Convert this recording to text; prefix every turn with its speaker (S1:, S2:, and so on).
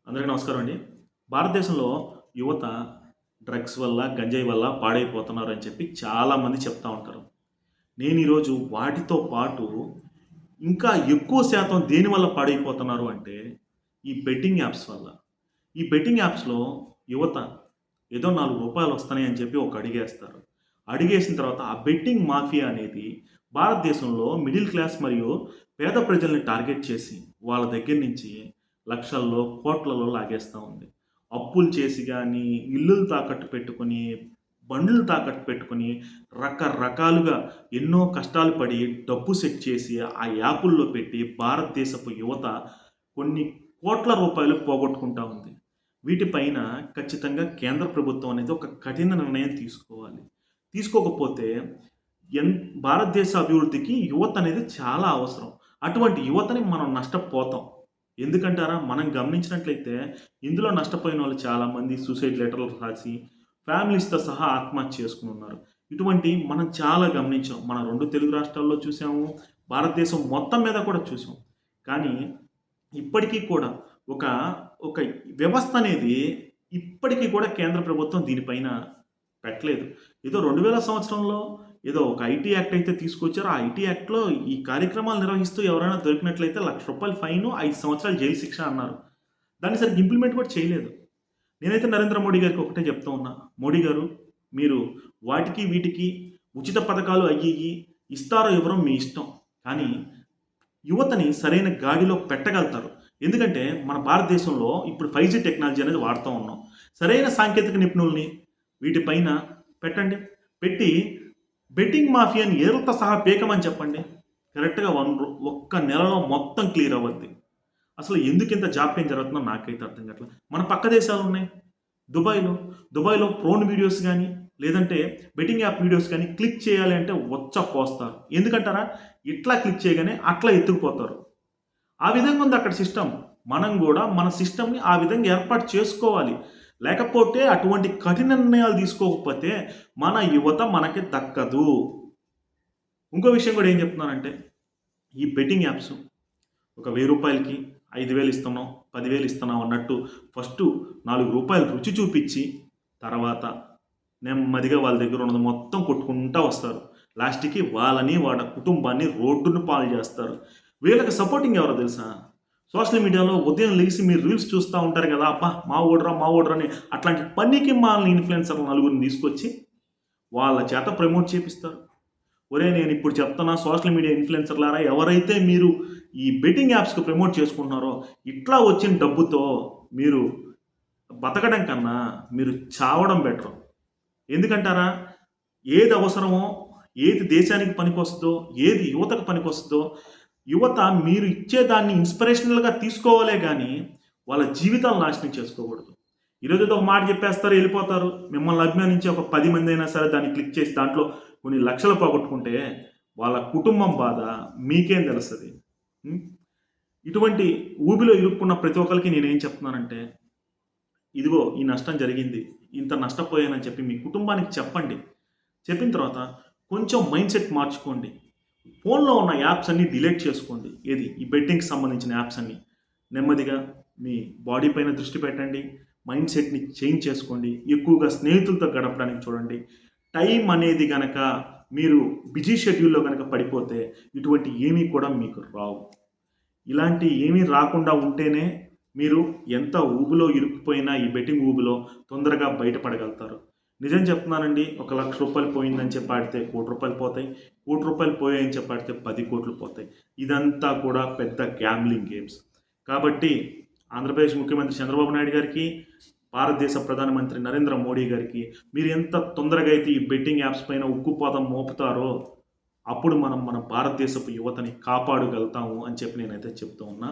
S1: అందరికీ నమస్కారం అండి. భారతదేశంలో యువత డ్రగ్స్ వల్ల, గంజాయి వల్ల పాడైపోతున్నారు అని చెప్పి చాలామంది చెప్తా ఉంటారు. నేను ఈరోజు వాటితో పాటు ఇంకా ఎక్కువ శాతం దేనివల్ల పాడైపోతున్నారు అంటే ఈ బెట్టింగ్ యాప్స్ వల్ల. ఈ బెట్టింగ్ యాప్స్‌లో యువత ఏదో రూ. 4 వస్తున్నాయి అని చెప్పి ఒక అడుగేస్తారు. అడుగేసిన తర్వాత ఆ బెట్టింగ్ మాఫియా అనేది భారతదేశంలో మిడిల్ క్లాస్ మరియు పేద ప్రజల్ని టార్గెట్ చేసి వాళ్ళ దగ్గర నుంచి లక్షల్లో, కోట్లలో లాగేస్తా ఉంది. అప్పులు చేసి గానీ, ఇల్లులు తాకట్టు పెట్టుకొని, బండ్లు తాకట్టు పెట్టుకొని, రకరకాలుగా ఎన్నో కష్టాలు పడి డబ్బు సెట్ చేసి ఆ యాపుల్లో పెట్టి భారతదేశపు యువత కొన్ని కోట్ల రూపాయలు పోగొట్టుకుంటా ఉంది. వీటిపైన ఖచ్చితంగా కేంద్ర ప్రభుత్వం అనేది ఒక కఠిన నిర్ణయం తీసుకోవాలి. తీసుకోకపోతే ఎన్ భారతదేశ అభివృద్ధికి యువత అనేది చాలా అవసరం. అటువంటి యువతని మనం నష్టపోతాం. ఎందుకంటారా? మనం గమనించినట్లయితే ఇందులో నష్టపోయినోళ్ళు చాలామంది సూసైడ్ లెటర్‌లు రాసి ఫ్యామిలీస్‌తో సహా ఆత్మహత్య చేసుకొనున్నారు. ఇటువంటివి మనం చాలా గమనించాం. మన 2 తెలుగు రాష్ట్రాల్లో చూసాము. భారతదేశం మొత్తం మీద కూడా చూసాం. కానీ ఇప్పటికీ కూడా ఒక ఒక వ్యవస్థ అనేది ఇప్పటికీ కూడా కేంద్ర ప్రభుత్వం దీనిపైన పెట్టలేదు. ఏదో 2000 సంవత్సరంలో ఏదో ఒక ఐటీ యాక్ట్ అయితే తీసుకొచ్చారో, ఆ ఐటీ యాక్ట్‌లో ఈ కార్యక్రమాలు నిర్వహిస్తూ ఎవరైనా దొరికినట్లయితే రూ. 1,00,000 ఫైను, 5 సంవత్సరాలు జైలు శిక్ష అన్నారు. దాన్ని సరిగ్గా ఇంప్లిమెంట్ కూడా చేయలేదు. నేనైతే నరేంద్ర మోడీ గారికి ఒకటే చెప్తూ ఉన్నా. మోడీ గారు, మీరు వాటికి, వీటికి ఉచిత పథకాలు అయ్యి, ఇయ్యి ఇస్తారో ఇవ్వరో మీ ఇష్టం. కానీ యువతని సరైన గాడిలో పెట్టగలుగుతారు. ఎందుకంటే మన భారతదేశంలో ఇప్పుడు 5G టెక్నాలజీ అనేది వాడుతూ ఉన్నాం. సరైన సాంకేతిక నిపుణుల్ని వీటిపైన పెట్టండి. పెట్టి బెట్టింగ్ మాఫియాని ఏరులతో సహా పీకమని చెప్పండి. కరెక్ట్‌గా ఒక్క నెలలో మొత్తం క్లియర్ అవ్వద్ది. అసలు ఎందుకింత జాప్యం జరుగుతుందో నాకైతే అర్థం కావట్లేదు. మన పక్క దేశాలున్నాయి. దుబాయ్‌లో ప్రోన్ వీడియోస్ గానీ, లేదంటే బెట్టింగ్ యాప్ వీడియోస్ కానీ క్లిక్ చేయాలి అంటే పోస్తారు. ఎందుకంటారా? ఇట్లా క్లిక్ చేయగానే అట్లా ఎత్తుకుపోతారు. ఆ విధంగా ఉంది అక్కడ సిస్టమ్. మనం గూడా మన సిస్టమ్‌ని ఆ విధంగా ఏర్పాటు చేసుకోవాలి. లేకపోతే అటువంటి కఠిన నిర్ణయాలు తీసుకోకపోతే మన యువత మనకి దక్కదు. ఇంకో విషయం కూడా ఏం చెప్తున్నానంటే, ఈ బెట్టింగ్ యాప్స్ ఒక రూ. 1000కి 5,000 ఇస్తున్నాం, 10,000 ఇస్తున్నాం అన్నట్టు ఫస్టు రూ. 4 రుచి చూపిచ్చి, తర్వాత నెమ్మదిగా వాళ్ళ దగ్గర ఉన్నది మొత్తం కొట్టుకుంటా వస్తారు. లాస్ట్‌కి వాళ్ళని, వాళ్ళ కుటుంబాన్ని రోడ్డున పాలు చేస్తారు. వీళ్ళకి సపోర్టింగ్ ఎవరో తెలుసా? సోషల్ మీడియాలో ఉదయం లెగిసి మీరు రీల్స్ చూస్తా ఉంటారు కదా! అబ్బా! మా వోడురా అని అట్లాంటి పనికి మాలిన ఇన్‌ఫ్లుయెన్సర్‌లు నలుగురిని తీసుకొచ్చి వాళ్ళ చేత ప్రమోట్ చేపిస్తారు. ఒరేయ్! నేనిప్పుడు చెప్తున్నా సోషల్ మీడియా ఇన్‌ఫ్లుయెన్సర్‌లారా, ఎవరైతే మీరు ఈ బెట్టింగ్ యాప్స్‌కి ప్రమోట్ చేసుకుంటున్నారో, ఇట్లా వచ్చిన డబ్బుతో మీరు బతకడం కన్నా మీరు చావడం బెటరు. ఎందుకంటారా? ఏది అవసరమో, ఏది దేశానికి పనికొస్తదో, ఏది యువతకు పనికొస్తదో, యువత మీరు ఇచ్చేదాన్ని ఇన్స్పిరేషనల్‌గా తీసుకోవాలే గానీ, వాళ్ళ జీవితాలను నాశనం చేసుకోకూడదు. ఈరోజేదో ఒక మాట చెప్పేస్తారు, ఎళ్ళిపోతారు. మిమ్మల్ని అభిమానించే ఒక 10 మందైనా సరే దాన్ని క్లిక్ చేసి దాంట్లో కొన్ని లక్షలు పోగొట్టుకుంటే, వాళ్ళ కుటుంబం బాధ మీకేం తెలుస్తది? హ్మ్. ఇటువంటి ఊబిలో ఇరుక్కున్న ప్రతి ఒక్కళ్ళకి నేనేం చెప్తున్నానంటే, ఇదిగో ఈ నష్టం జరిగింది. ఇంత నష్టపోయానని చెప్పి మీ కుటుంబానికి చెప్పండి. చెప్పిన తర్వాత కొంచెం మైండ్ సెట్ మార్చుకోండి. ఫోన్‌లో ఉన్న యాప్స్ అన్నీ డిలీట్ చేసుకోండి. ఏది ఈ బెట్టింగ్‌కి సంబంధించిన యాప్స్ అన్నీ. నెమ్మదిగా మీ బాడీ పైన దృష్టి పెట్టండి. మైండ్ సెట్‌ని చేంజ్ చేసుకోండి. ఎక్కువగా స్నేహితులతో గడపడానికి చూడండి. టైం అనేది గనక మీరు బిజీ షెడ్యూల్‌లో గనక పడిపోతే ఇటువంటి ఏమీ కూడా మీకు రావు. ఇలాంటి ఏమీ రాకుండా ఉంటేనే మీరు ఎంత ఊబిలో ఇరుక్కుపోయినా ఈ బెట్టింగ్ ఊబిలో తొందరగా బయటపడగలుగుతారు. నిజం చెప్తున్నానండి. ఒక రూ. 1,00,000 పోయిందని చెప్పి ఆడితే రూ. 1,00,000 పోతాయి. రూ. 1,00,000 పోయాయని చెప్పి ఆడితే 10,00,00,000 పోతాయి. ఇదంతా కూడా పెద్ద గ్యాంబ్లింగ్ గేమ్స్. కాబట్టి ఆంధ్రప్రదేశ్ ముఖ్యమంత్రి చంద్రబాబు నాయుడు గారికి, భారతదేశ ప్రధానమంత్రి నరేంద్ర మోడీ గారికి మీరు ఎంత తొందరగా అయితే ఈ బెట్టింగ్ యాప్స్ పైన ఉక్కుపాదం మోపుతారో అప్పుడు మనం మన భారతదేశపు యువతని కాపాడగలుగుతాము అని చెప్పి నేనైతే చెప్తూ ఉన్నా.